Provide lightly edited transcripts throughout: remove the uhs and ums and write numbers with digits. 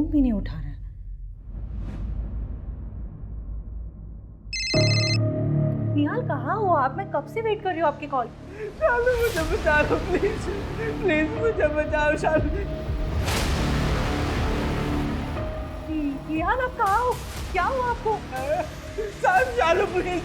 भी नहीं उठा रहा है। निहाल कहाँ हो आप? मैं कब से वेट कर रही हूँ आपकी कॉल। शालू मुझे बचा लो प्लीज, प्लीज मुझे बचाओ शालू। निहाल आप कहाँ हो? क्या हुआ आपको? शालू प्लीज।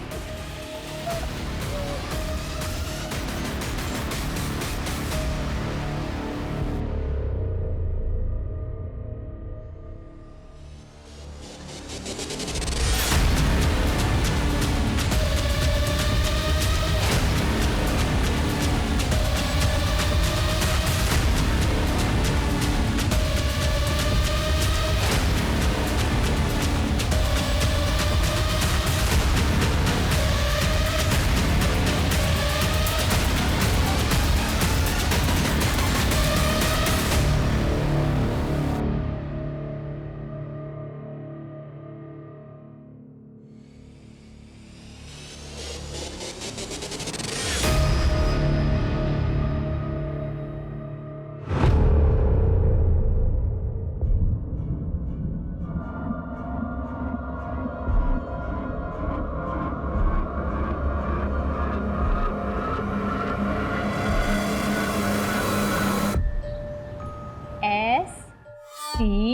STAND।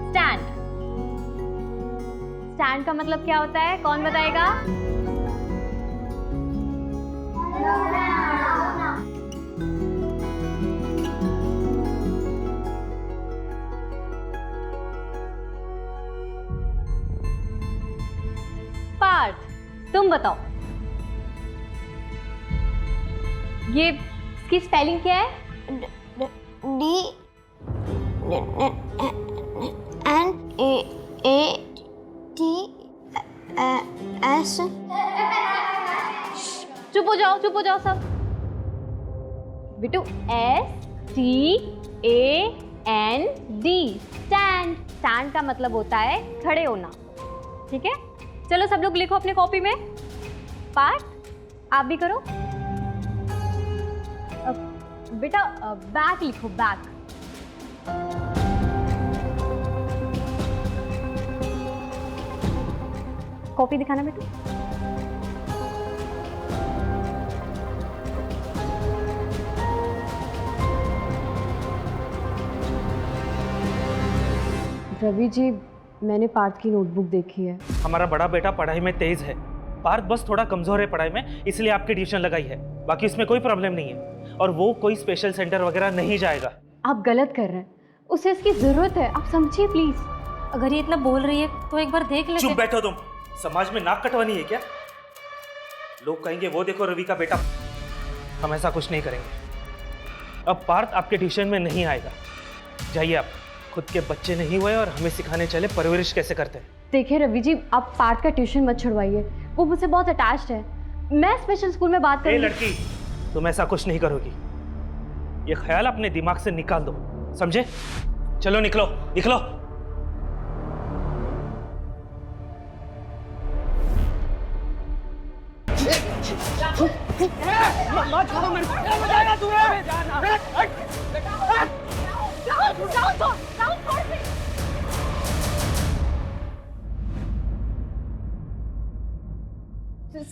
स्टैंड। स्टैंड का मतलब क्या होता है? कौन बताएगा? पार्थ, तुम बताओ, ये इसकी स्पेलिंग क्या है? DNATS। चुप हो जाओ सब। बिटू, STAND। स्टैंड। स्टैंड का मतलब होता है खड़े होना। ठीक है, चलो सब लोग लिखो अपने कॉपी में। पार्थ, आप भी करो। बेटा बैक लिखो, बैक। कॉपी दिखाना बेटा। रवि जी, मैंने पार्थ की नोटबुक देखी है। हमारा बड़ा बेटा पढ़ाई में तेज है, पार्थ बस थोड़ा कमजोर है पढ़ाई में, इसलिए आपकी ट्यूशन लगाई है। बाकी इसमें कोई प्रॉब्लम नहीं है और वो कोई स्पेशल सेंटर वगैरह नहीं जाएगा। आप गलत कर रहे हैं, उसे इसकी जरूरत है, आप समझिए प्लीज। अगर ये इतना बोल रही है तो एक बार देख लेते। चुप बैठो तुम, समाज में नाक कटवानी है क्या? लोग कहेंगे वो देखो रवि का बेटा। हम ऐसा कुछ नहीं करेंगे। अब पार्थ आपके ट्यूशन में नहीं आएगा, जाइए आप। खुद के बच्चे नहीं हुए और हमें सिखाने चले परवरिश कैसे करते हैं। देखिए रवि जी, आप पार्थ का ट्यूशन मत छुड़वाइए, वो मुझसे बहुत अटैच्ड है। मैं स्पेशल स्कूल में बात करूंगी। लड़की, तुम ऐसा कुछ नहीं करोगी, ये ख्याल अपने दिमाग से निकाल दो, समझे? चलो निकलो निकलो।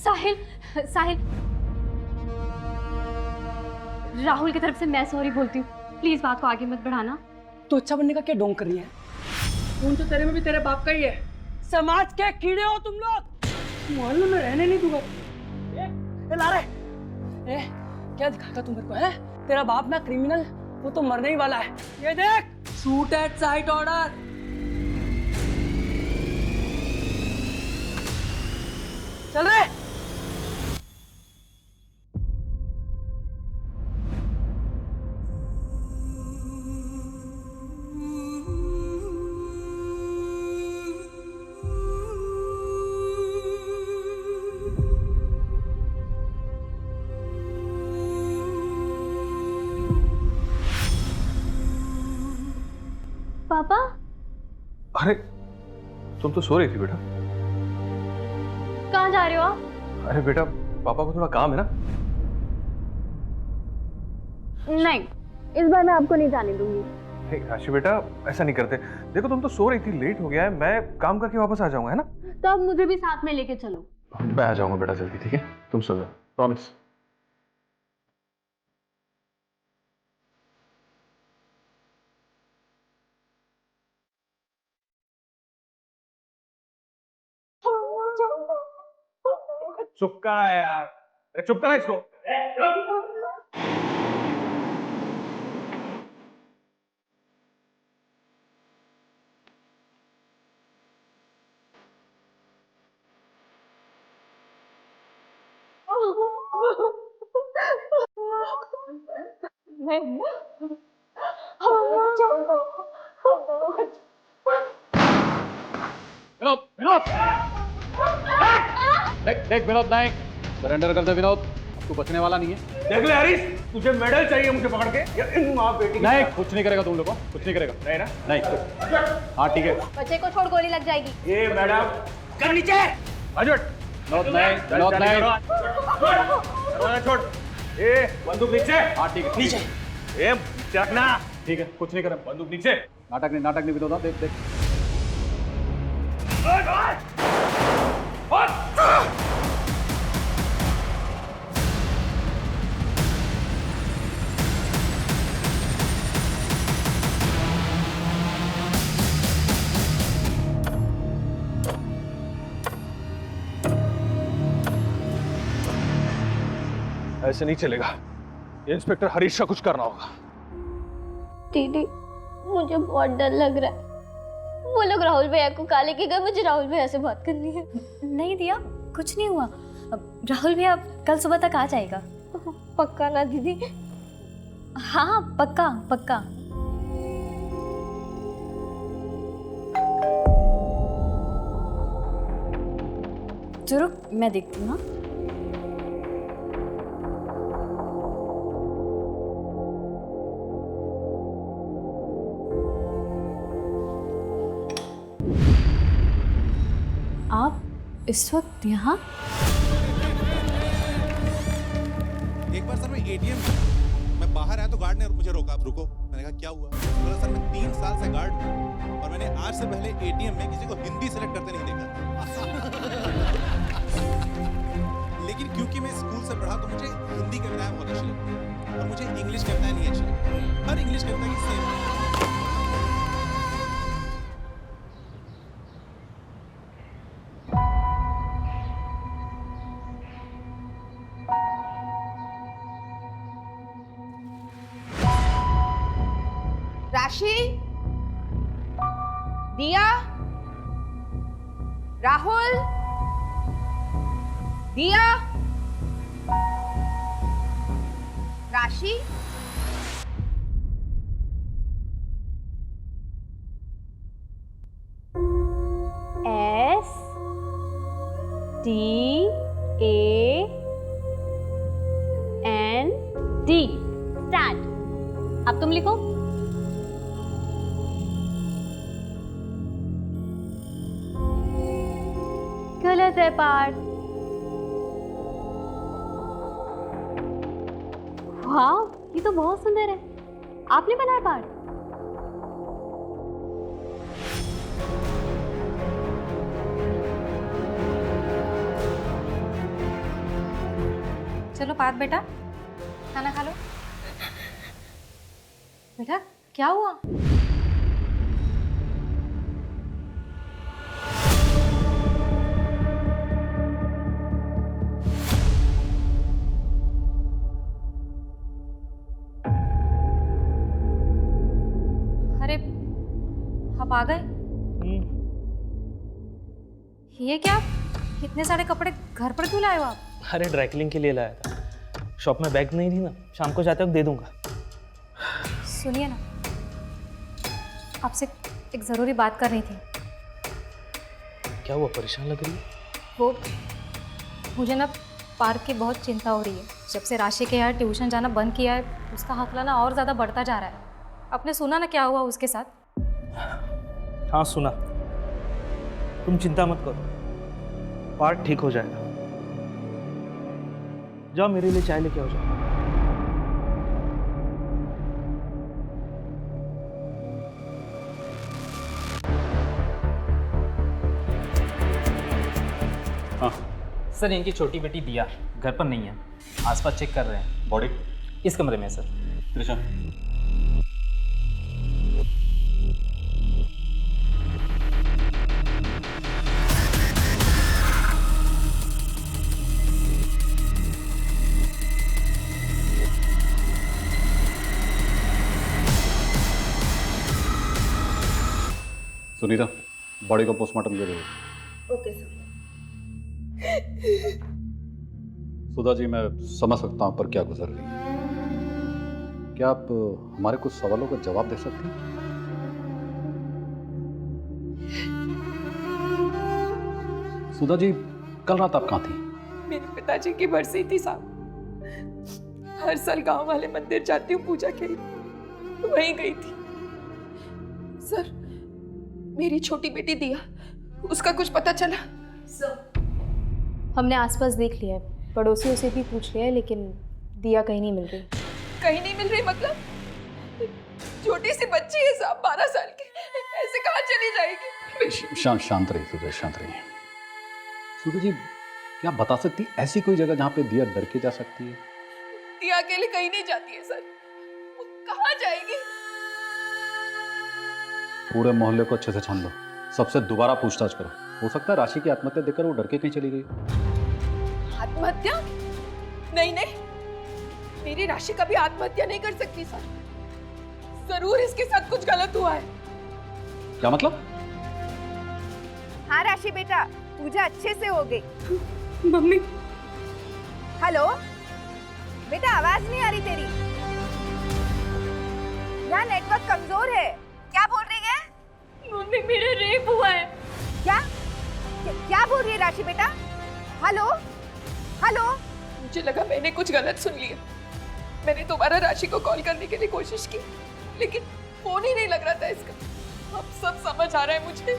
साहिल, साहिल, राहुल की तरफ से मैं सॉरी बोलती हूँ, प्लीज बात को आगे मत बढ़ाना। तो अच्छा बनने का क्या ढोंग कर रही है? खून तो तेरे में भी तेरे बाप का ही है। समाज के कीड़े हो तुम लोग, मोहल्ले में रहने नहीं दूंगा। ए लारे, क्या दिखाता तू मेरे को है? तेरा बाप ना क्रिमिनल, वो तो मरने ही वाला है। ये देख, शूट एट साइट ऑर्डर। चल रहे। पापा, अरे तुम तो सो रही थी बेटा। कहाँ जा रहे हो आप? अरे बेटा, पापा को थोड़ा काम है ना। नहीं, इस बार मैं आपको नहीं जाने दूंगी। नहीं राशि बेटा, ऐसा नहीं करते। देखो तुम तो सो रही थी, लेट हो गया है, मैं काम करके वापस आ जाऊंगा, है ना? तो अब मुझे भी साथ में लेके चलो। मैं आ जाऊंगा बेटा जल्दी, ठीक है? तुम सो जाओ, प्रॉमिस। चुप करा है यार, चुप करा इसको। विनोद, विनोद, देख विनोद नायक, सरेंडर कर दे विनोद, तू बचने वाला नहीं है। देख ले हरीश, तुझे मेडल चाहिए मुझे पकड़ के या इन माँ बेटी की? नहीं, कुछ नहीं करेगा तुम लोग को, कुछ नहीं करेगा। नहीं ना? नहीं। हाँ ठीक है। बच्चे को छोड़, गोली लग जाएगी। ये मैडम कर नीचे। अजट विनोद नायक, विनोद नायक। दरवाजा छोड़। ए बंदूक नीचे। हाँ ठीक है। नीचे। ए नीचे रखना। ठीक है, कुछ नहीं करेगा। बंदूक नीचे। नाटक नहीं विनोद, देख देख। ऐसे नहीं चलेगा, इंस्पेक्टर हरीश का कुछ करना होगा। दीदी, मुझे बहुत डर लग रहा है। वो लोग राहुल भैया को काले के गए, मुझे राहुल भैया से बात करनी है। नहीं दिया, कुछ नहीं हुआ। राहुल भैया कल सुबह तक आ जाएगा। पक्का ना दीदी? हाँ पक्का पक्का। चलो मैं देखती हूँ। आप इस वक्त यहाँ? एक बार सर मैं एटीएम मैं बाहर आया तो गार्ड ने मुझे रोका। आप रुको। मैंने कहा क्या हुआ? बोला सर मैं 3 साल से गार्ड हूँ और मैंने आज से पहले एटीएम में किसी को हिंदी सेलेक्ट करते नहीं देखा। लेकिन क्योंकि मैं स्कूल से पढ़ा तो मुझे हिंदी कविताएं बहुत अच्छी लगती और मुझे इंग्लिश कविताएं नहीं अच्छी लगती। हर इंग्लिश कविता की सेम। राशि, दिया, राहुल, दिया, राशि, STAND। स्टैंड। अब तुम लिखो। गलत है पार्ट। वाह, ये तो बहुत सुंदर है। आपने बनाया पार्ट? चलो पार्थ बेटा, खाना खा लो। बेटा क्या हुआ? अरे आप आ गए? ये क्या, इतने सारे कपड़े घर पर क्यों लाए हो आप? अरे ड्राई क्लीनिंग के लिए लाया था। शॉप में बैग नहीं थी ना, शाम को जाते वक्त दे दूंगा। सुनिए ना, आपसे एक ज़रूरी बात करनी थी। क्या हुआ, परेशान लग रही है? वो मुझे ना पार्क की बहुत चिंता हो रही है। जब से राशि के यहाँ ट्यूशन जाना बंद किया है, उसका हौसला ना और ज़्यादा बढ़ता जा रहा है। आपने सुना ना क्या हुआ उसके साथ? हाँ सुना। तुम चिंता मत करो, पार्ट ठीक हो जाएगा। जाओ मेरे लिए चाय लेके आओ। जाओ। सर इनकी छोटी बेटी दिया घर पर नहीं है, आसपास चेक कर रहे हैं। बॉडी इस कमरे में है सर। त्रिशा, सुनीता बॉडी को पोस्टमार्टम के लिए। Okay sir. सुधा जी, मैं समझ सकता हूं पर क्या गुजर रही है। क्या आप हमारे कुछ सवालों का जवाब दे सकती हैं? सुधा जी, कल रात आप कहाँ थी? मेरे पिताजी की बरसी थी साहब। हर साल गांव वाले मंदिर जाती हूँ पूजा के लिए, वहीं गई थी। सर, मेरी छोटी बेटी दिया, उसका कुछ पता चला? हमने आसपास देख लिया है, पड़ोसियों से भी पूछ लिया है, लेकिन दिया कहीं नहीं मिल रही। कहीं नहीं मिल रही मतलब? छोटी सी बच्ची है साहब, 12 साल की, ऐसे कहाँ चली जाएगी? शांत रहिए सुधा, शांत रहिए। सुधा जी, क्या आप बता सकती ऐसी कोई जगह जहाँ पे दिया डर के जा सकती है? दिया अकेले कहीं नहीं जाती है सर, वो कहाँ जाएगी? पूरे मोहल्ले को अच्छे से छान लो, सबसे दोबारा पूछताछ करो। हो सकता है राशि की आत्महत्या देखकर वो डर के कहीं चली गई। आत्महत्या? नहीं नहीं, मेरी राशि कभी आत्महत्या नहीं कर सकती सर। जरूर इसके साथ कुछ गलत हुआ है। क्या मतलब? हाँ राशि बेटा, पूजा अच्छे से हो गई। मम्मी। हेलो बेटा, आवाज नहीं आ रही तेरी। यहाँ नेटवर्क कमजोर है। क्या बोल रही है? मम्मी, मेरा रेप हुआ है। क्या क्या बोल रही है राशि बेटा? Hello hello. मुझे लगा मैंने कुछ गलत सुन लिया। मैंने दोबारा राशि को कॉल करने के लिए कोशिश की, लेकिन फोन ही नहीं लग रहा था इसका। अब सब समझ आ रहा है मुझे,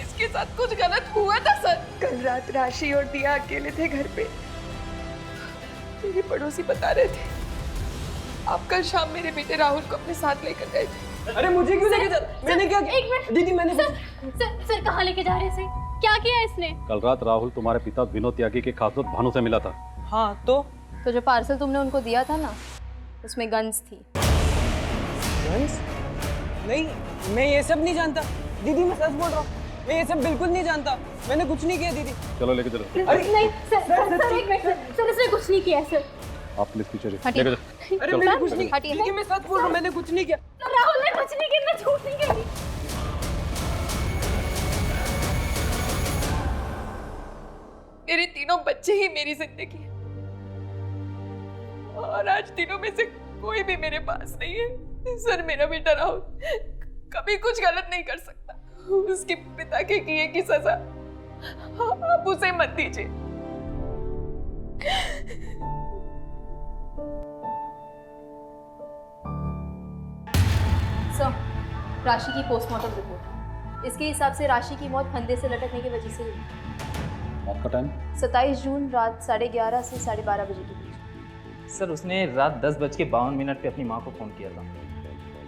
इसके साथ कुछ गलत हुआ था सर। कल रात राशि और दिया अकेले थे घर पे। मेरे पड़ोसी बता रहे थे आप कल शाम मेरे बेटे राहुल को अपने साथ लेकर गए थे। अरे मुझे क्यों लेके जा? मैंने क्या किया? एक मिनट दीदी, मैंने सर कहाँ लेके जा रहे थे? क्या किया इसने? कल रात राहुल तुम्हारे पिता विनोद त्यागी के खास दोस्त भानु से मिला था। हाँ तो जो पार्सल तुमने उनको दिया था ना, उसमें गन्स थी। गन्स? नहीं, मैं ये सब नहीं जानता दीदी, मैं सच बोल रहा हूँ। मैं ये सब बिल्कुल नहीं जानता, मैंने कुछ नहीं किया दीदी। चलो लेके चलो। अरे नहीं सर एक मिनट सर, इसने कुछ नहीं किया सर। आप प्लीज पीछे हटिए। लेके चलो। अरे मैंने कुछ नहीं किया दीदी, मैं सच बोल रहा हूँ, मैंने कुछ नहीं किया। राहुल ने कुछ नहीं किया, मैं झूठ नहीं कह रही। मेरे तीनों बच्चे ही मेरी जिंदगी है, और आज तीनों में से कोई भी मेरे पास नहीं है। सर, मेरा बेटा राहुल कभी कुछ गलत नहीं कर सकता। उसके पिता के किए की सजा आप उसे मत दीजिए। सर, राशि की पोस्टमार्टम रिपोर्ट। इसके हिसाब से राशि की मौत फंदे से लटकने की वजह से हुई। मौत का टाइम? 27 जून रात 11:30 से 12:30 बजे के बीच। सर उसने रात 10:52 पे अपनी माँ को फ़ोन किया था।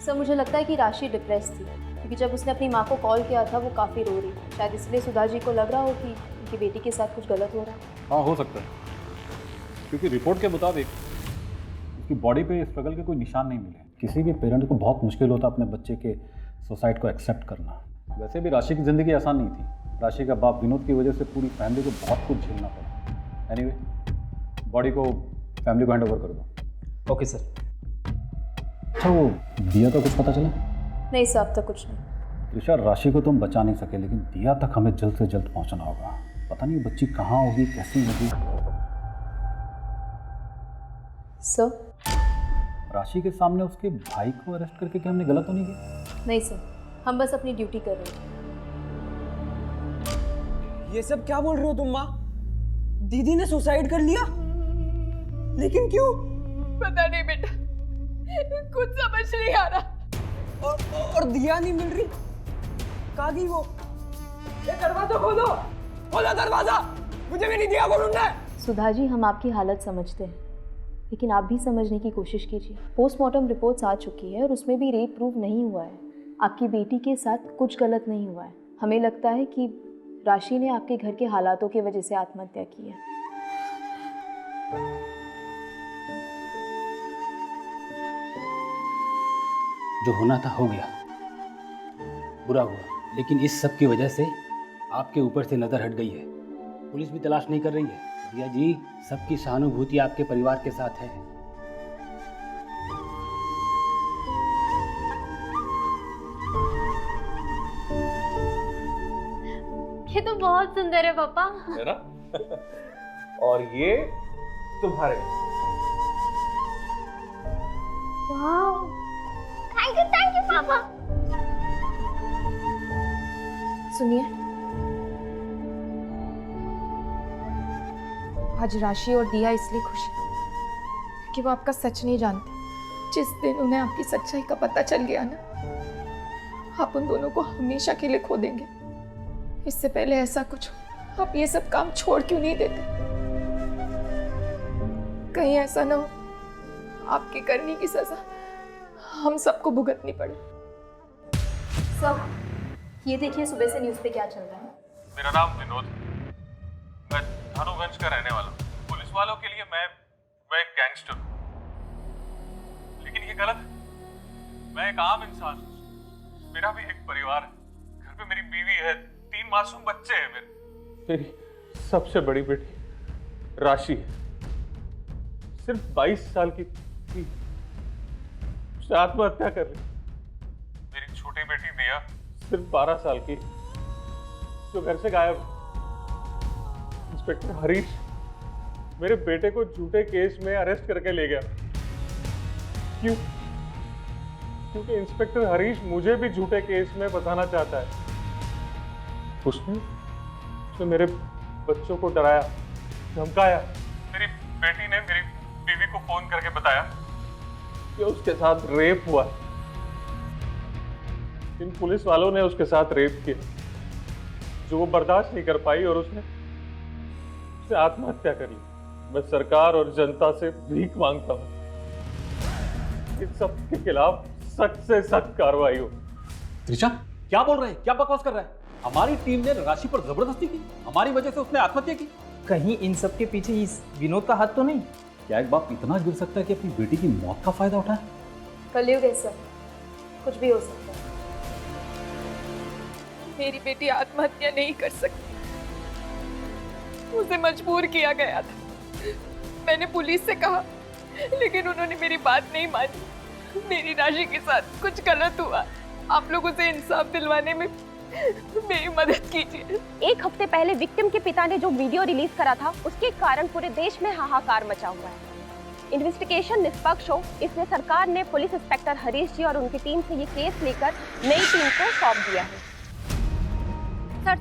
सर, मुझे लगता है कि राशि डिप्रेस थी, क्योंकि जब उसने अपनी माँ को कॉल किया था वो काफ़ी रो रही थी। शायद इसलिए सुधा जी को लग रहा हो कि उनकी बेटी के साथ कुछ गलत हो रहा है। हाँ, हो सकता है, क्योंकि रिपोर्ट के मुताबिक उसकी बॉडी पे स्ट्रगल के कोई निशान नहीं मिले। किसी भी पेरेंट को बहुत मुश्किल होता अपने बच्चे के सुसाइड को एक्सेप्ट करना। वैसे भी राशि की ज़िंदगी आसान नहीं थी। राशि का बाप विनोद की वजह से पूरी फैमिली को बहुत कुछ झेलना पड़ा। एनीवे, बॉडी को फैमिली को हैंड ओवर कर दो। Okay sir. अच्छा, वो दिया का कुछ पता चला? नहीं सर, अब तक कुछ नहीं। त्रिशा, राशि को तुम बचा नहीं सके, लेकिन दिया तक हमें जल्द से जल्द पहुंचना होगा। पता नहीं बच्ची कहाँ होगी, कैसी होगी। सर? राशि के सामने उसके भाई को अरेस्ट करके क्या हमने गलत तो नहीं किया? नहीं सर, हम बस अपनी ड्यूटी कर रहे हैं। ये सब क्या बोल रहे हो तुम माँ? दीदी ने सुसाइड कर लिया? लेकिन क्यों? पता नहीं बेटा, कुछ समझ नहीं आ रहा। और दिया नहीं मिल रही, कहाँ गई वो? ये दरवाजा खोलो, खोलो दरवाजा, मुझे मेरी दिया को ढूंढना है। सुधा जी, हम आपकी हालत समझते हैं, लेकिन आप भी समझने की कोशिश कीजिए। पोस्टमार्टम रिपोर्ट्स आ चुकी है और उसमें भी रेप प्रूव नहीं हुआ है। आपकी बेटी के साथ कुछ गलत नहीं हुआ है। हमें लगता है कि राशि ने आपके घर के हालातों की वजह से आत्महत्या की है। जो होना था हो गया, बुरा हुआ, लेकिन इस सब की वजह से आपके ऊपर से नज़र हट गई है। पुलिस भी तलाश नहीं कर रही है। भैया जी, सबकी सहानुभूति आपके परिवार के साथ है। ये तो बहुत सुंदर है पापा। है ना? और ये तुम्हारे। वाह, थैंक यू पापा। सुनिए, आज राशि और दिया इसलिए खुश है कि वो आपका सच नहीं जानते। जिस दिन उन्हें आपकी सच्चाई का पता चल गया ना, आप उन दोनों को हमेशा के लिए खो देंगे। इससे पहले ऐसा कुछ हो, आप ये सब काम छोड़ क्यों नहीं देते? कहीं ऐसा ना हो आपकी करनी की सजा हम सबको भुगतनी पड़े। सब ये देखिए सुबह से न्यूज़ पे क्या चल रहा है। मेरा नाम विनोद है। मैं धानुगंज का रहने वाला हूँ। पुलिस वालों के लिए मैं एक गैंगस्टर हूँ, लेकिन ये गलत है। मैं एक आम इंसान हूँ। मेरा भी एक परिवार है। घर पे मेरी बीवी है, 3 मासूम बच्चे हैं मेरी सबसे बड़ी बेटी राशि है, सिर्फ 22 साल की थी, उसने आत्महत्या कर ली। मेरी छोटी बेटी दिया, सिर्फ 12 साल की, जो घर से गायब। इंस्पेक्टर हरीश मेरे बेटे को झूठे केस में अरेस्ट करके ले गया। क्यों? क्योंकि इंस्पेक्टर हरीश मुझे भी झूठे केस में फंसाना चाहता है। उसने मेरे बच्चों को डराया, धमकाया। मेरी बेटी ने मेरी बीवी को फोन करके बताया कि उसके साथ रेप हुआ। इन पुलिस वालों ने उसके साथ रेप किया, जो वो बर्दाश्त नहीं कर पाई और उसने आत्महत्या कर ली। मैं सरकार और जनता से भीख मांगता हूँ, इन सब के खिलाफ सख्त से सख्त कार्रवाई हो। त्रिशा, क्या बोल रहे हैं? क्या बकवास कर रहा है? हमारी टीम ने राशि पर जबरदस्ती की, हमारी वजह से उसने आत्महत्या की। कहीं इन सब के पीछे इस विनोद का हाथ तो नहीं? क्या एक बाप इतना गिर सकता है कि अपनी बेटी की मौत का फायदा उठाए? कलयुग है सर, कुछ भी हो सकता है। मेरी बेटी आत्महत्या नहीं कर सकती, उसे मजबूर किया गया था। मैंने पुलिस से कहा, लेकिन उन्होंने मेरी बात नहीं मानी। मेरी राशि के साथ कुछ गलत हुआ, आप लोग उसे इंसाफ दिलवाने में मेरी मदद कीजिए। 1 हफ्ते पहले विक्टिम के पिता ने जो वीडियो रिलीज करा था, उसके कारण पूरे देश में हाहाकार मचा हुआ है। इन्वेस्टिगेशन निष्पक्ष हो, इसलिए सरकार ने पुलिस इंस्पेक्टर हरीश जी और उनकी टीम से ये केस लेकर नई टीम को सौंप दिया है। सर,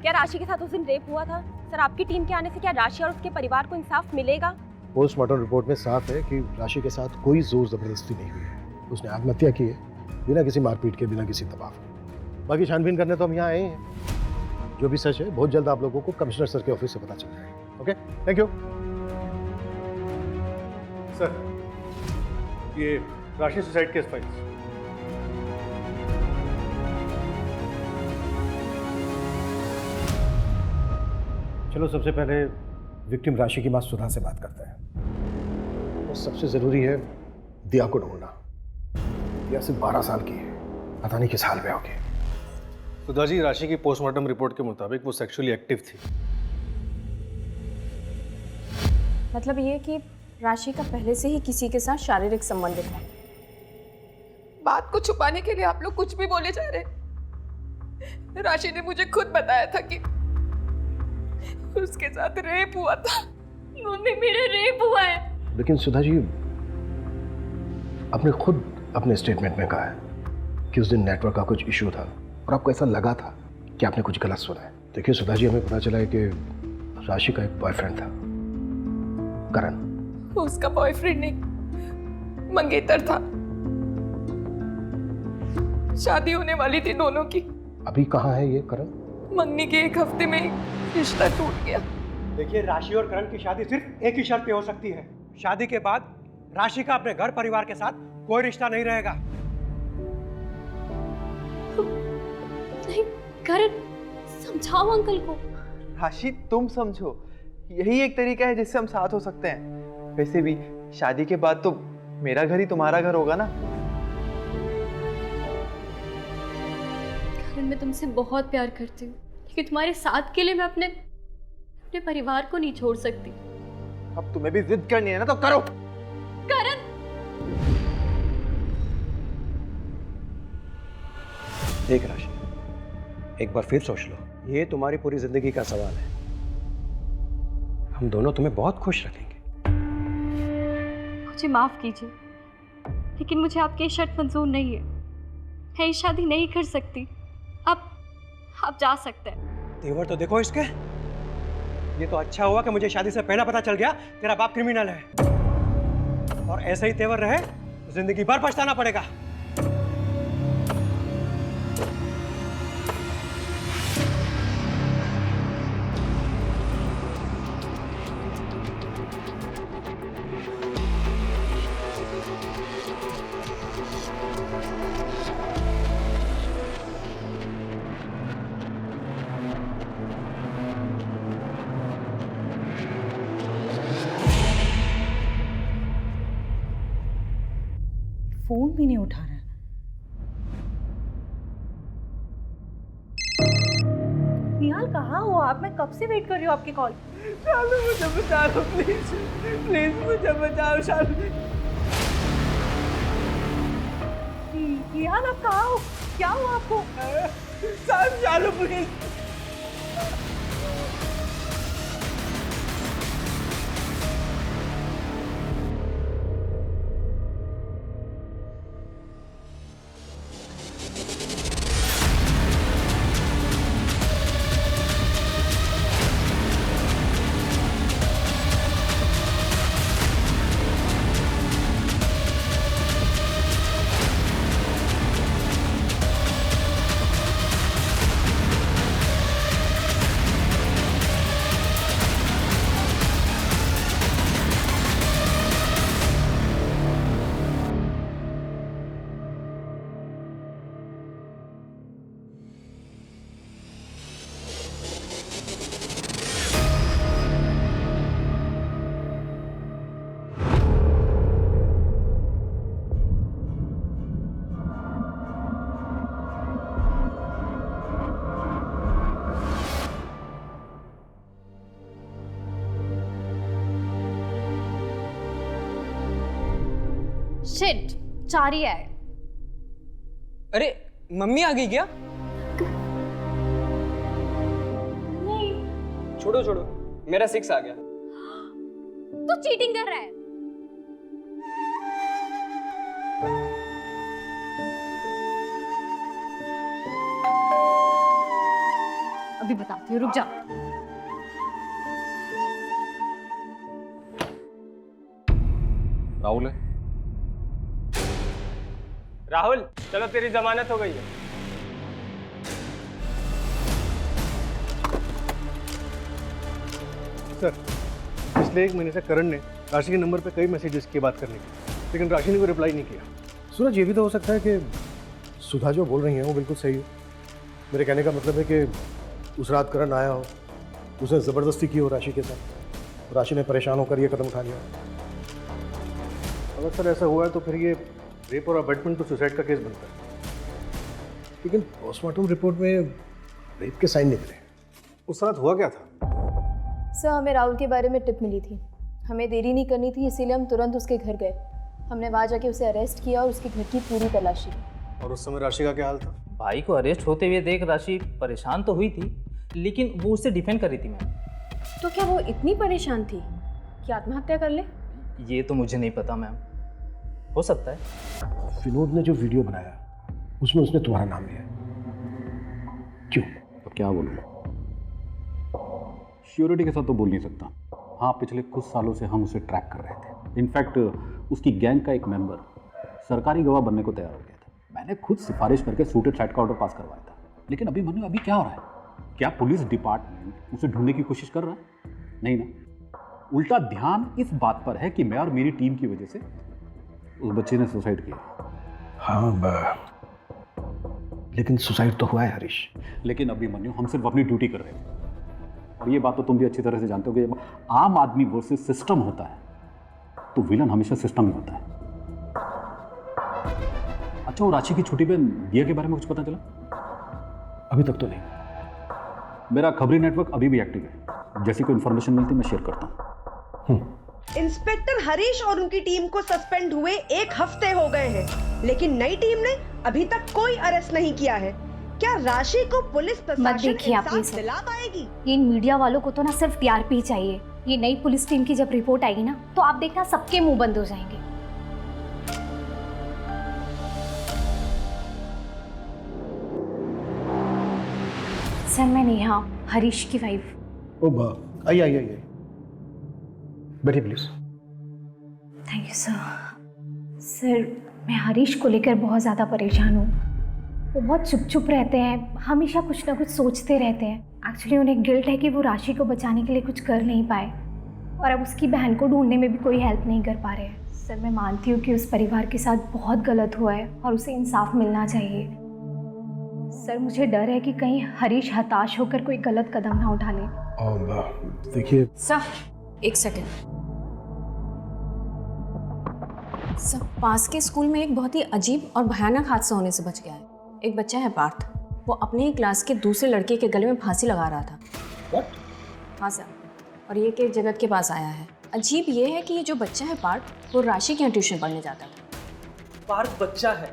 क्या राशि के साथ उस दिन रेप हुआ था? सर, आपकी टीम के आने से क्या राशि और उसके परिवार को इंसाफ मिलेगा? पोस्टमार्टम रिपोर्ट में साफ है कि राशि के साथ कोई जोर जबरदस्ती नहीं हुई है। उसने आत्महत्या की है, बिना किसी मारपीट के, बिना किसी दबाव के। बाकी छानबीन करने तो हम यहाँ आए हैं। जो भी सच है बहुत जल्द आप लोगों को कमिश्नर सर के ऑफिस से पता चल जाएगा। Okay, thank you sir. ये राशि सुसाइड केस फाइल्स। चलो, सबसे पहले विक्टिम राशि की मां सुधा से बात करते हैं। और सबसे जरूरी है दिया को ढूंढना। दिया सिर्फ 12 साल की है, पता नहीं किस हाल में होगी। सुधा जी, राशि की पोस्टमार्टम रिपोर्ट के मुताबिक वो सेक्सुअली एक्टिव थी। मतलब ये कि राशि का पहले से ही किसी के साथ शारीरिक संबंध था। बात को छुपाने के लिए आप लोग कुछ भी बोले जा रहे। राशि ने मुझे खुद बताया था कि उसके साथ रेप हुआ था। मम्मी, मेरा रेप हुआ है। लेकिन सुधा जी, आपने खुद अपने स्टेटमेंट में कहा है कि उस दिन नेटवर्क का कुछ इशू था और आपको ऐसा लगा था कि आपने कुछ गलत सुना है। देखिए सुधा जी, हमें पता चला है कि राशि का एक बॉयफ्रेंड था, करण। उसका बॉयफ्रेंड नहीं, मंगेतर था। शादी होने वाली थी दोनों की। अभी कहाँ है ये करण? मंगनी के 1 हफ्ते में ही रिश्ता टूट गया। देखिए, राशि और करण की शादी सिर्फ एक ही शर्त पे हो सकती है। शादी के बाद राशि का अपने घर परिवार के साथ कोई रिश्ता नहीं रहेगा। नहीं, करण समझाओ अंकल को। राशि तुम समझो, यही एक तरीका है जिससे हम साथ हो सकते हैं। वैसे भी शादी के बाद तो मेरा घर ही तुम्हारा घर होगा ना। करण, मैं तुमसे बहुत प्यार करती हूँ, लेकिन तुम्हारे साथ के लिए मैं अपने परिवार को नहीं छोड़ सकती। अब तुम्हें भी जिद करनी है ना, तो करो। करण, देख राशि, एक बार फिर सोच लो, ये तुम्हारी पूरी जिंदगी का सवाल है। हम दोनों तुम्हें बहुत खुश रखेंगे। मुझे माफ कीजिए, लेकिन मुझे आपकी ये शर्त मंजूर नहीं है। मैं ये शादी नहीं कर सकती। आप जा सकते हैं। तेवर तो देखो इसके। ये तो अच्छा हुआ कि मुझे शादी से पहले पता चल गया तेरा बाप क्रिमिनल है, और ऐसे ही तेवर रहे तो जिंदगी भर पछताना पड़ेगा। फोन भी नहीं उठा रहा है। निहाल, कहाँ हो आप? मैं कब से वेट कर रही हूँ आपकी कॉल। शालू मुझे बचा लो प्लीज, प्लीज मुझे बचाओ शालू। निहाल, आप कहाँ हो? क्या हुआ आपको? शालू प्लीज। शिट, चारी है। अरे मम्मी आ गई क्या? नहीं। छोड़ो छोड़ो, मेरा 6 आ गया। तू चीटिंग कर रहा है। अभी बताती हूँ, रुक जा। राहुल है। राहुल, चलो तेरी जमानत हो गई है। सर, पिछले 1 महीने से करण ने राशि के नंबर पे कई मैसेजेस किए बात करने की, लेकिन राशि ने कोई रिप्लाई नहीं किया। सूरज, ये भी तो हो सकता है कि सुधा जो बोल रही है वो बिल्कुल सही है। मेरे कहने का मतलब है कि उस रात करण आया हो, उसने ज़बरदस्ती की हो राशि के साथ, राशि ने परेशान होकर ये कदम उठा लिया। अगर सर ऐसा हुआ है तो फिर ये रेप और अबैटमेंट टू सुसाइड का केस बनता है, लेकिन पोस्टमार्टम रिपोर्ट में रेप के साइन निकले। उस रात हुआ क्या था? सर, हमें राहुल के बारे में टिप मिली थी। हमें देरी नहीं करनी थी, इसीलिए हम तुरंत उसके घर गए। हमने वहाँ जाके उसे अरेस्ट किया और उसके घर की पूरी तलाशी ली। और उस समय राशि का क्या हाल था? भाई को अरेस्ट होते हुए देख राशि परेशान तो हुई थी, लेकिन वो उससे डिफेंड कर रही थी मैम। तो क्या वो इतनी परेशान थी कि आत्महत्या कर ले? ये तो मुझे नहीं पता मैम, हो सकता है। विनोद ने जो वीडियो बनाया उसमें उसने तुम्हारा नाम लिया, क्यों? तो क्या बोलूँ, श्योरिटी के साथ तो बोल नहीं सकता। हाँ, पिछले कुछ सालों से हम उसे ट्रैक कर रहे थे। इनफैक्ट उसकी गैंग का एक मेंबर सरकारी गवाह बनने को तैयार हो गया था। मैंने खुद सिफारिश करके सूटेड साइड का ऑर्डर पास करवाया था। लेकिन अभी मनु, अभी क्या हो रहा है? क्या पुलिस डिपार्टमेंट उसे ढूंढने की कोशिश कर रहा है? नहीं ना, उल्टा ध्यान इस बात पर है कि मैं और मेरी टीम की वजह से उस बच्चे ने सुसाइड किया। हाँ, लेकिन सुसाइड तो हुआ है हरीश। लेकिन अभिमन्यु, हम सिर्फ अपनी ड्यूटी कर रहे थे। और ये बात तो तुम भी अच्छी तरह से जानते हो कि जब आम आदमी वर्सेस सिस्टम होता है तो विलन हमेशा सिस्टम ही होता है। अच्छा, वो राशि की छुट्टी पे दिया के बारे में कुछ पता चला? अभी तक तो नहीं। मेरा खबरी नेटवर्क अभी भी एक्टिव है, जैसी कोई इन्फॉर्मेशन मिलती मैं शेयर करता हूँ। इंस्पेक्टर हरीश और उनकी टीम को सस्पेंड हुए 1 हफ्ते हो गए हैं, लेकिन नई टीम ने अभी तक कोई अरेस्ट नहीं किया है। क्या राशि को पुलिस प्रशासन इंसाफ दिला पाएगी? इन मीडिया वालों को तो ना सिर्फ टीआरपी चाहिए। ये नई पुलिस टीम की जब रिपोर्ट आएगी ना तो आप देखना सबके मुंह बंद हो जाएंगे। सर, मैं नेहा, हरीश की वाइफ। ओ बा, आइए बैठिए please. Thank you sir. Sir, मैं हरीश को लेकर बहुत ज़्यादा परेशान हूँ। वो बहुत चुप रहते हैं, हमेशा कुछ ना कुछ सोचते रहते हैं। एक्चुअली उन्हें गिल्ट है कि वो राशि को बचाने के लिए कुछ कर नहीं पाए और अब उसकी बहन को ढूंढने में भी कोई हेल्प नहीं कर पा रहे हैं। सर, मैं मानती हूँ कि उस परिवार के साथ बहुत गलत हुआ है और उसे इंसाफ मिलना चाहिए। सर, मुझे डर है कि कहीं हरीश हताश होकर कोई गलत कदम ना उठा ले। देखिए सर, 1 सेकेंड। सर, पास के स्कूल में एक बहुत ही अजीब और भयानक हादसा होने से बच गया है। एक बच्चा है पार्थ, वो अपने ही क्लास के दूसरे लड़के के गले में फांसी लगा रहा था। What? हाँ सर, और ये कि जगत के पास आया है। अजीब ये है कि ये जो बच्चा है पार्थ, वो राशि के यहाँ ट्यूशन पढ़ने जाता था। पार्थ बच्चा है,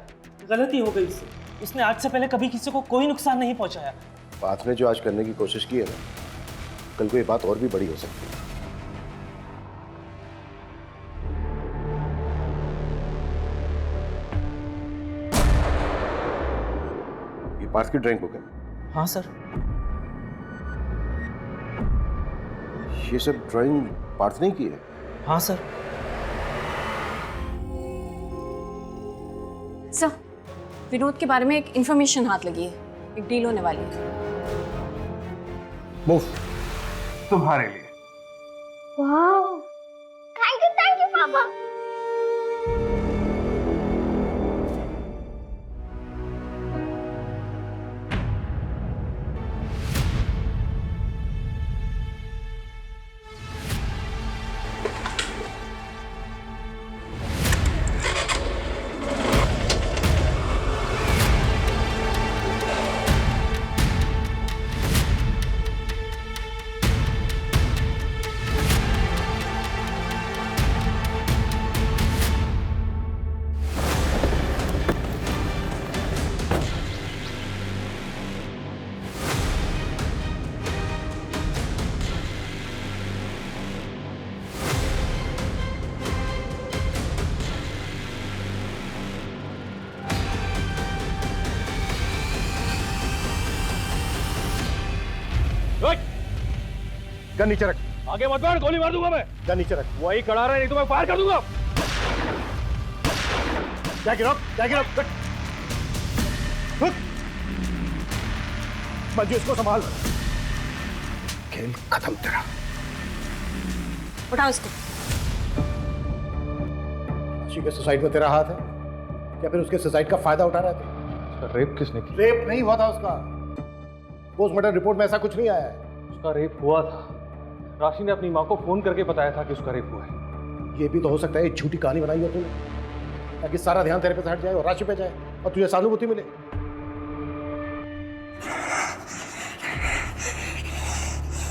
गलती हो गई इससे। उसने आज से पहले कभी किसी को कोई नुकसान नहीं पहुंचाया। पार्थ ने जो आज करने की कोशिश की है ना, कल को ये बात और भी बड़ी हो सकती है। ये पार्थ की ड्राइंग बुक है? हाँ सर। ये सब ड्राइंग पार्थ ने की है? हाँ सर। सर, विनोद के बारे में एक इंफॉर्मेशन हाथ लगी है, एक डील होने वाली है। मूव। तुम्हारे लिए। वाह, थैंक यू पापा। गन नीचे रख। आगे मत बढ़, गोली मार दूंगा मैं। गन नीचे रख। वही खड़ा रहे, नहीं तो मैं फायर कर दूंगा। मंजू, इसको संभाल। खेल खत्म तेरा। उठाओ इसको। राशि के सुसाइड में तेरा हाथ है क्या? फिर उसके सुसाइड का फायदा उठा रहे थे? उसका रेप किसने किया? रेप नहीं हुआ था उसका। पोस्टमार्टम रिपोर्ट में ऐसा कुछ नहीं आया है। उसका रेप हुआ था। राशि ने अपनी माँ को फोन करके बताया था कि उसका रेप हुआ है। ये भी तो हो सकता है एक झूठी कहानी बनाई हो तूने, ताकि सारा ध्यान तेरे पे से हट जाए और राशि पे जाए और तुझे सहानुभूति मिले।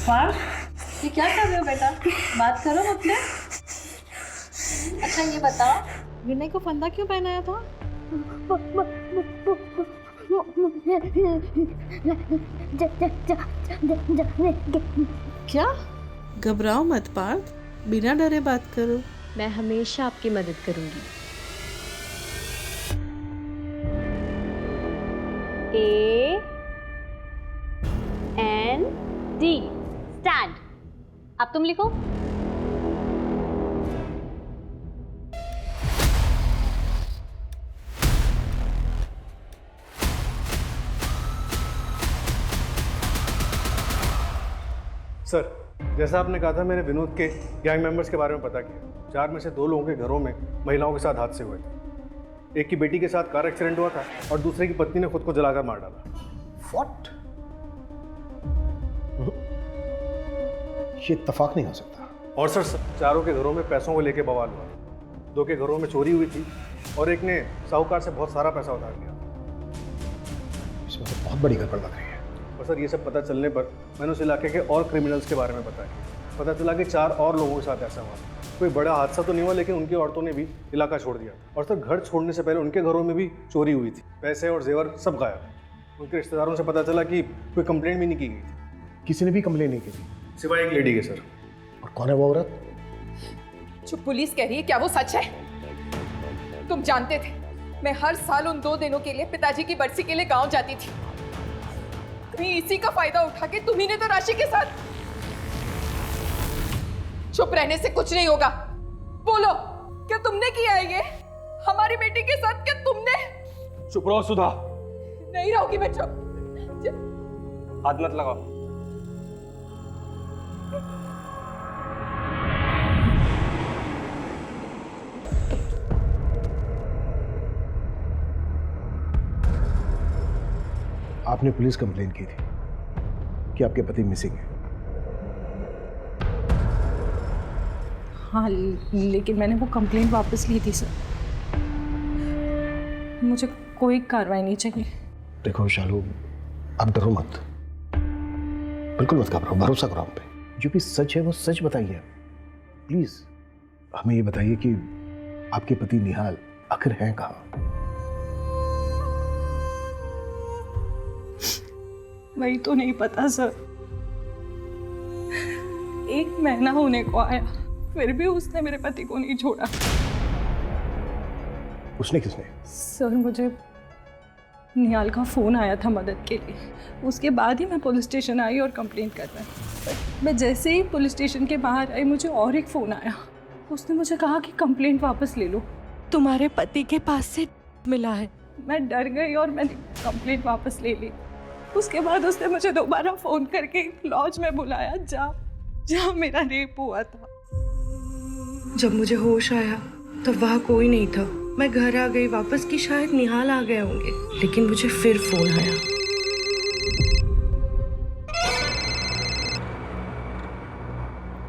पार्थ, ये क्या कर रहे हो बेटा? बात करो अपने। अच्छा ये बता, विनय को फंदा क्यों पहनाया था? क्या? घबराओ मत पार्थ, बिना डरे बात करो। मैं हमेशा आपकी मदद करूंगी। AND stand. अब तुम लिखो। सर, जैसा आपने कहा था, मैंने विनोद के गैंग मेंबर्स के बारे में पता किया। 4 में से 2 लोगों के घरों में महिलाओं के साथ हादसे हुए थे। एक की बेटी के साथ कार एक्सीडेंट हुआ था और दूसरे की पत्नी ने खुद को जलाकर मार डाला। व्हाट? ये इत्तेफाक नहीं हो सकता। और सर चारों के घरों में पैसों को लेके बवाल हुआ। 2 के घरों में चोरी हुई थी और एक ने साहूकार से बहुत सारा पैसा उधार लिया। इसमें तो बहुत बड़ी गड़बड़ लग रही है। और सर ये सब पता चलने पर मैंने उस इलाके के और क्रिमिनल्स के बारे में बताया। पता चला कि 4 और लोगों के साथ ऐसा हुआ। कोई बड़ा हादसा तो नहीं हुआ, लेकिन उनकी औरतों ने भी इलाका छोड़ दिया। और सर घर छोड़ने से पहले उनके घरों में भी चोरी हुई थी। पैसे और जेवर सब गायब। उनके रिश्तेदारों से पता चला कि कोई कंप्लेंट भी नहीं की गई थी। किसी ने भी कंप्लेन नहीं की थी सिवाय एक लेडी के सर। और कौन है वो औरत? जो पुलिस कह रही है क्या वो सच है? तुम जानते थे मैं हर साल उन 2 दिनों के लिए पिताजी की बरसी के लिए गांव जाती थी। कहीं इसी का फायदा उठा के तुम्ही ने तो राशि के साथ। चुप रहने से कुछ नहीं होगा। बोलो क्या तुमने किया है ये हमारी बेटी के साथ? क्या तुमने? चुप रहो सुधा। नहीं रहोगी मैं चुप। हाथ मत लगाओ। आपने पुलिस कंप्लेन की थी कि आपके पति मिसिंग है। हाँ, लेकिन मैंने वो कंप्लेंट वापस ली थी सर। मुझे कोई कार्रवाई नहीं चाहिए। देखो शालू, आप डरो मत, बिल्कुल मत घबराओ, भरोसा करो हम पे। जो भी सच है वो सच बताइए। प्लीज हमें ये बताइए कि आपके पति निहाल आखिर हैं कहाँ? वही तो नहीं पता सर। 1 महीना होने को आया, फिर भी उसने मेरे पति को नहीं छोड़ा। उसने किसने? सर मुझे निहाल का फ़ोन आया था मदद के लिए। उसके बाद ही मैं पुलिस स्टेशन आई और कंप्लेंट करवाई। मैं जैसे ही पुलिस स्टेशन के बाहर आई मुझे और एक फ़ोन आया। उसने मुझे कहा कि कंप्लेंट वापस ले लो, तुम्हारे पति के पास से मिला है। मैं डर गई और मैंने कंप्लेंट वापस ले ली। उसके बाद उसने मुझे दोबारा फ़ोन करके लॉज में बुलाया जहाँ मेरा रेप हुआ था। जब मुझे होश आया तब वहाँ कोई नहीं था। मैं घर आ गई वापस कि शायद निहाल आ गए होंगे, लेकिन मुझे फिर फोन आया।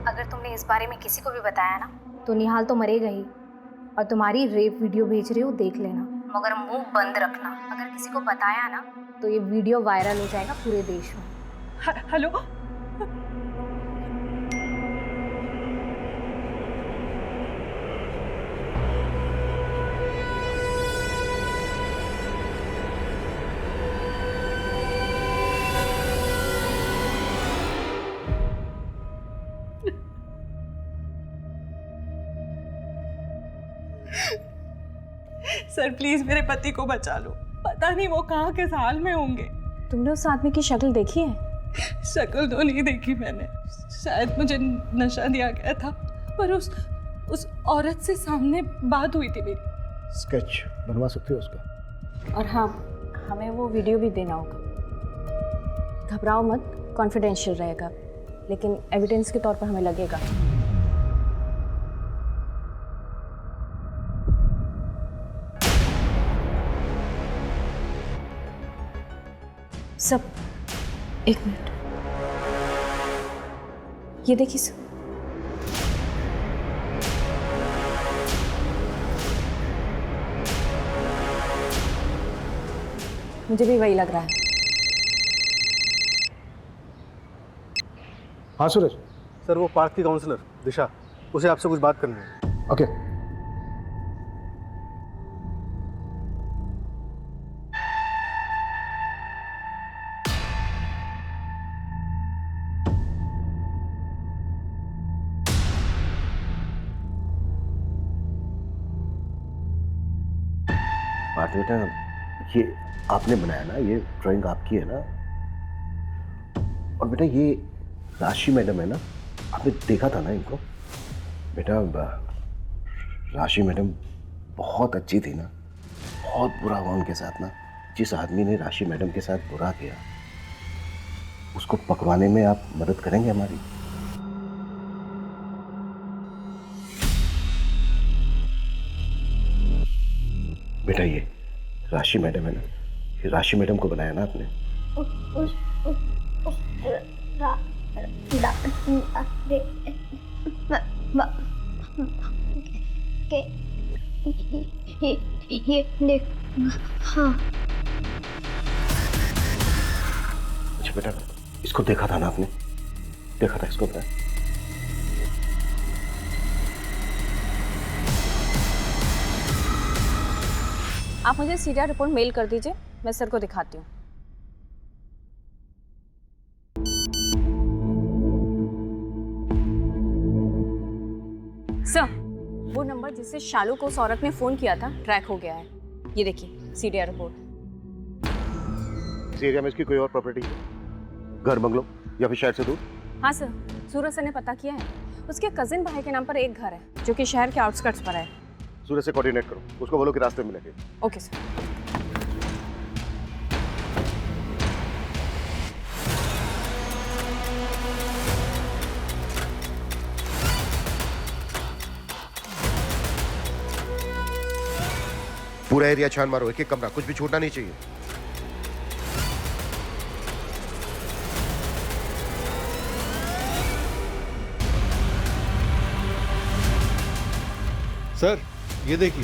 अगर तुमने इस बारे में किसी को भी बताया ना तो निहाल तो मरेगा ही, और तुम्हारी रेप वीडियो भेज रही हो देख लेना, मगर मुंह बंद रखना। अगर किसी को बताया ना तो ये वीडियो वायरल हो जाएगा पूरे देश में। हेलो, सर प्लीज मेरे पति को बचा लो। पता नहीं वो कहाँ किस हाल में होंगे। तुमने उस आदमी की शक्ल देखी है? शक्ल तो नहीं देखी मैंने, शायद मुझे नशा दिया गया था, पर उस औरत से सामने बात हुई थी मेरी। स्केच बनवा सकते हो उसका? और हाँ, हमें वो वीडियो भी देना होगा। घबराओ मत, कॉन्फिडेंशियल रहेगा, लेकिन एविडेंस के तौर पर हमें लगेगा। सब एक मिनट, ये देखिए सब। मुझे भी वही लग रहा है। हाँ सूरज सर, वो पार्क की काउंसलर दिशा, उसे आपसे कुछ बात करनी है। ओके। बात बेटा, ये आपने बनाया ना, ये ड्राइंग आपकी है ना? और बेटा ये राशि मैडम है ना, आपने देखा था ना इनको? बेटा राशि मैडम बहुत अच्छी थी ना, बहुत बुरा हुआ उनके साथ ना। जिस आदमी ने राशि मैडम के साथ बुरा किया उसको पकड़वाने में आप मदद करेंगे हमारी? बेटा ये राशि मैडम है ना, ये राशि मैडम को बनाया ना आपने? हाँ। अच्छा बेटा, इसको देखा था ना आपने? देखा था इसको? बताया आप मुझे सीरिया रिपोर्ट मेल कर दीजिए, मैं सर को दिखाती हूँ। सर, वो नंबर जिससे शालू को उस औरत ने फोन किया था ट्रैक हो गया है। ये देखिए सीरिया रिपोर्ट। इस एरिया में इसकी कोई और प्रॉपर्टी है? घर, बंगलो या फिर शहर से दूर? हाँ सर, सूरज सर ने पता किया है। उसके कजिन भाई के नाम पर एक घर है जो कि शहर के आउटस्कर्ट्स पर है। सूरज से कोऑर्डिनेट करो, उसको बोलो कि रास्ते में मिलेंगे। Okay sir. पूरा एरिया छान मारो, एक एक कमरा, कुछ भी छूटना नहीं चाहिए। सर ये देखिए,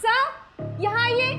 सर यहाँ आइए।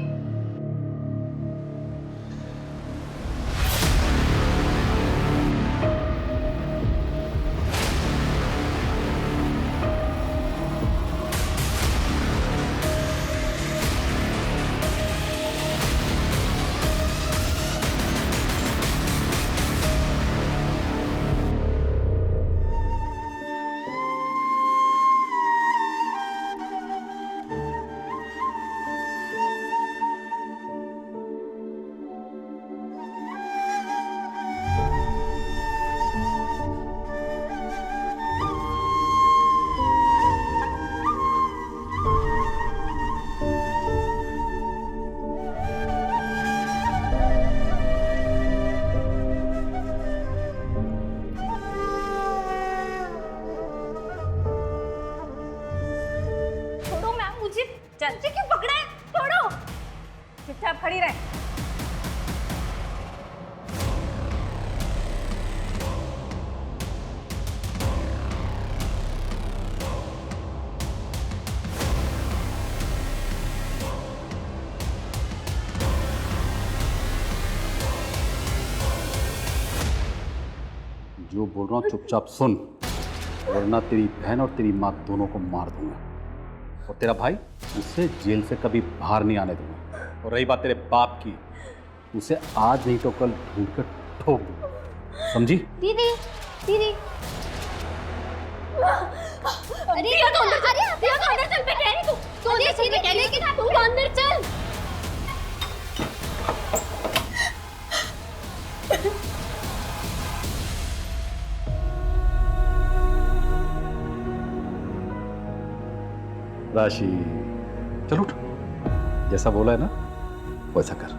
चाचा क्यों पकड़ा है? छोड़ो, चुपचाप खड़ी रहे। जो बोल रहा हूँ चुपचाप सुन, वरना तेरी बहन और तेरी माँ दोनों को मार दूंगा, और तेरा भाई उसे जेल से कभी बाहर नहीं आने दूंगा। और रही बात तेरे बाप की, उसे आज नहीं तो कल ढूंढ कर ठोक दूंगा, समझी? दीदी, दीदी। अरे दिया तो अंदर चल, दिया तो अंदर चल, मैं कह रही हूँ तू अंदर चल, मैं कह रही कि तू अंदर चल। राशि चलो उठ, जैसा बोला है ना वैसा कर।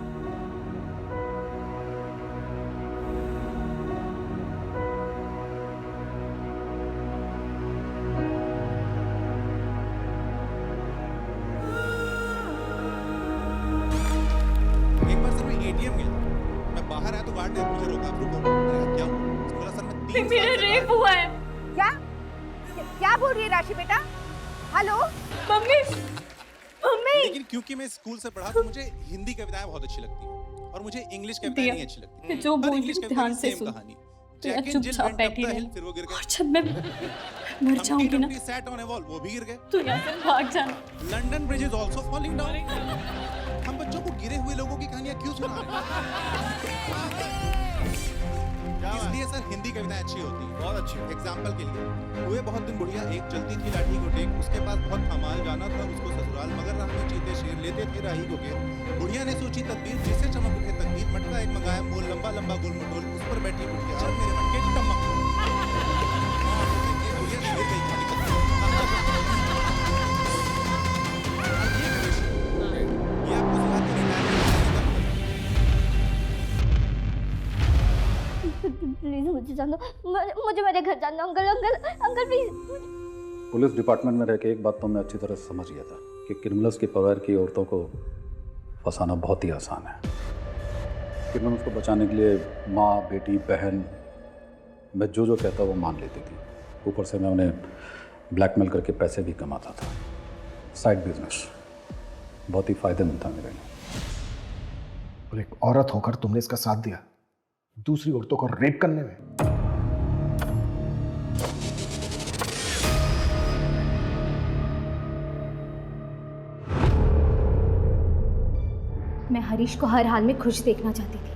एक बार सर मैं एटीएम गया, मैं बाहर आया तो गार्ड ने मुझे रोका, आप रुको। मैंने कहा क्या हुआ? बोला सर मैं 3 मेरा रेप हुआ है। क्या क्या बोल रही है राशि बेटा? Hello mummy, mummy. लेकिन क्योंकि मैं स्कूल से पढ़ा तो मुझे हिंदी कविताएं बहुत अच्छी लगती हैं और मुझे इंग्लिश कविताएं नहीं अच्छी लगती। जो बोल इंग्लिश रही ध्यान से सुन। चुपचाप बैठी रहे, और जब मैं मर जाऊंगी ना वो भी गिर गए। तो यहाँ से भाग जाना। London bridge is also falling down. हम बच्चों को गिरे हुए लोगों की कहानियां क्यों सुना रहे हैं? इसलिए सर हिंदी कविताएं अच्छी होती हैं, बहुत अच्छी। एग्जाम्पल के लिए, हुए बहुत दिन बुढ़िया, एक चलती थी लाठी को टेक, उसके पास बहुत कमाल जाना था उसको ससुराल, मगर राह में चीते शेर लेते थे राही को घेर। बुढ़िया ने सोची तदबीर, जैसे चमक उठे तकदीर, मटका एक मंगाया मोल, लंबा लंबा गोल मटोल, उस पर बैठी बुढ़िया, चल मेरे मटके टमक। बुढ़िया ने गिर गई खाली पत्थर। ये आपको सिखाते हैं प्लीज मुझे जान दो, मुझे मेरे घर जाना। Uncle uncle uncle please. Police department में रह के एक बात तो मैं अच्छी तरह समझ गया था कि क्रिमिनल्स के परिवार की औरतों को फंसाना बहुत ही आसान है। क्रिमिनल्स को बचाने के लिए माँ, बेटी, बहन, मैं जो कहता वो मान लेती थी। ऊपर से मैं उन्हें ब्लैकमेल करके पैसे भी कमाता था। साइड बिजनेस बहुत ही फायदेमंद था मेरे लिए। और एक औरत होकर तुमने इसका साथ दिया दूसरी औरतों को रेप करने में। मैं हरीश को हर हाल में खुश देखना चाहती थी।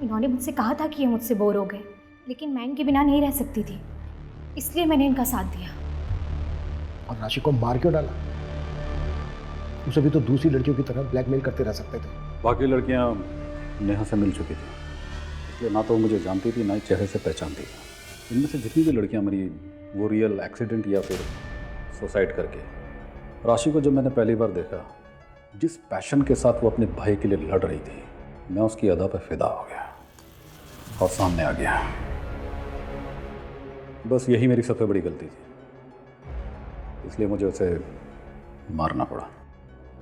इन्होंने मुझसे कहा था कि ये मुझसे बोर हो गए, लेकिन मैं इनके बिना नहीं रह सकती थी, इसलिए मैंने इनका साथ दिया। और राशि को मार क्यों डाला? उसे भी तो दूसरी लड़कियों की तरह ब्लैकमेल करते रह सकते थे। बाकी लड़कियां नेहा से मिल चुकी थी, इसलिए ना तो वो मुझे जानती थी ना ही चेहरे से पहचानती थी। इनमें से जितनी भी लड़कियां मरी वो रियल एक्सीडेंट या फिर सुसाइड करके। राशि को जब मैंने पहली बार देखा, जिस पैशन के साथ वो अपने भाई के लिए लड़ रही थी, मैं उसकी अदा पर फिदा हो गया और सामने आ गया। बस यही मेरी सबसे बड़ी गलती थी, इसलिए मुझे उसे मारना पड़ा।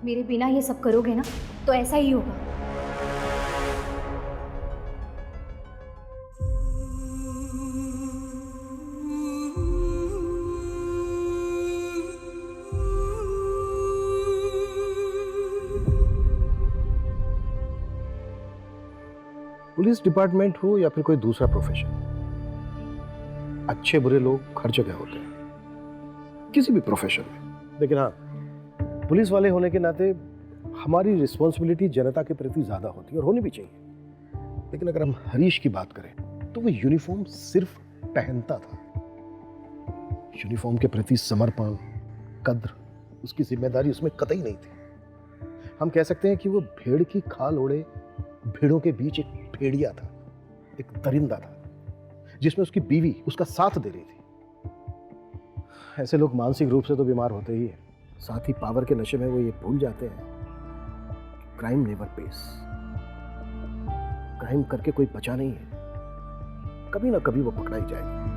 मेरे बिना ये सब करोगे ना तो ऐसा ही होगा। पुलिस डिपार्टमेंट हो या फिर कोई दूसरा प्रोफेशन, अच्छे बुरे लोग हर जगह होते हैं, किसी भी प्रोफेशन में। लेकिन हाँ, पुलिस वाले होने के नाते हमारी रिस्पॉन्सिबिलिटी जनता के प्रति ज़्यादा होती है और होनी भी चाहिए। लेकिन अगर हम हरीश की बात करें तो वो यूनिफॉर्म सिर्फ पहनता था। यूनिफॉर्म के प्रति समर्पण, कद्र, उसकी जिम्मेदारी उसमें कतई नहीं थी। हम कह सकते हैं कि वो भेड़ की खाल ओढ़े भेड़ों के बीच एक भेड़िया था, एक दरिंदा था, जिसमें उसकी बीवी उसका साथ दे रही थी। ऐसे लोग मानसिक रूप से तो बीमार होते ही हैं, साथ ही पावर के नशे में वो ये भूल जाते हैं क्राइम नेवर पेस। क्राइम करके कोई बचा नहीं है, कभी ना कभी वो पकड़ा ही जाएगा।